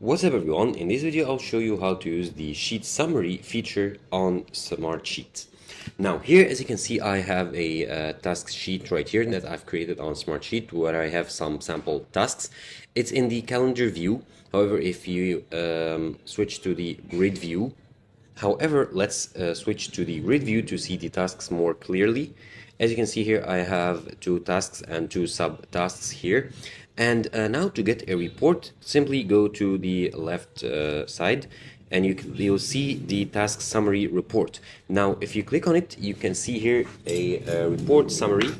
What's up everyone, in this video I'll show you how to use the sheet summary feature on Smartsheet. Now here, as you can see, I have a task sheet right here that I've created on Smartsheet where I have some sample tasks. It's in the calendar view. However, if you switch to the grid view, let's switch to the grid view to see the tasks more clearly. As you can see here, I have two tasks and two sub-tasks here. And now to get a report, simply go to the left side and you'll see the task summary report. Now, if you click on it, you can see here a report summary.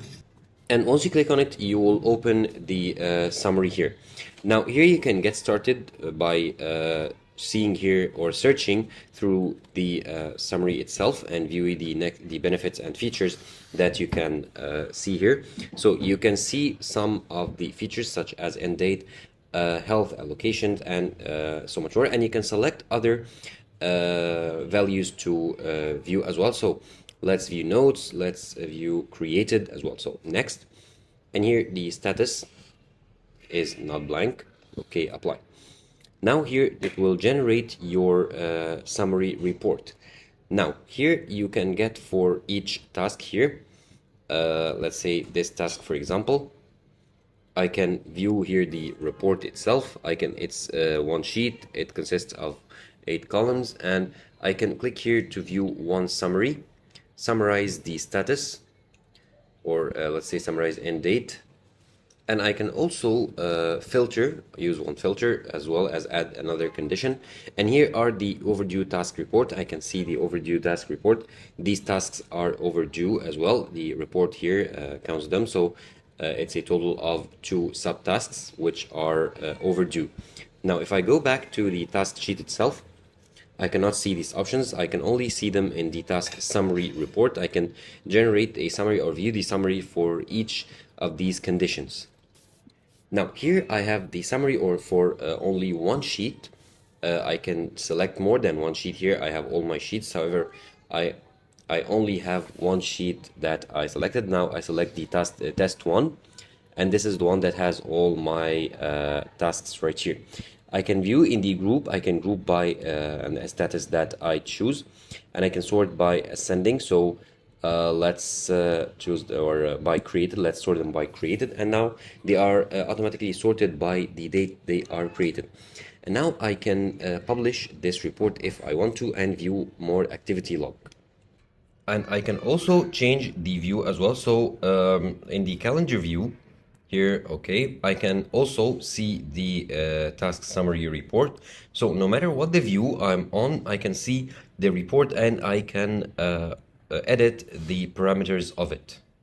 And once you click on it, you will open the summary here. Now, here you can get started by seeing here or searching through the summary itself and view the benefits and features that you can see here. So you can see some of the features such as end date, health allocations, and so much more. And you can select other values to view as well. So let's view notes, let's view created as well. So next, and here the status is not blank. Okay, apply. Now here it will generate your summary report. Now here you can get for each task here, let's say this task for example, I can view here the report itself. It's one sheet, it consists of 8 columns, and I can click here to view one summary, summarize the status, or let's say summarize end date. And I can also use one filter as well as add another condition. And here are the overdue task report. I can see the overdue task report. These tasks are overdue as well. The report here counts them. So it's a total of 2 subtasks which are overdue. Now, if I go back to the task sheet itself, I cannot see these options. I can only see them in the task summary report. I can generate a summary or view the summary for each of these conditions. Now here I have the summary or for only one sheet. I can select more than one sheet here. I have all my sheets. However, I only have one sheet that I selected. Now I select the test one, and this is the one that has all my tasks right here. I can view in the group. I can group by a status that I choose, and I can sort by ascending. So let's choose by created. Let's sort them by created, and now they are automatically sorted by the date they are created. And now I can publish this report if I want to and view more activity log. And I can also change the view as well. So in the calendar view here, okay, I can also see the task summary report. So no matter what the view I'm on, I can see the report and I can edit the parameters of it.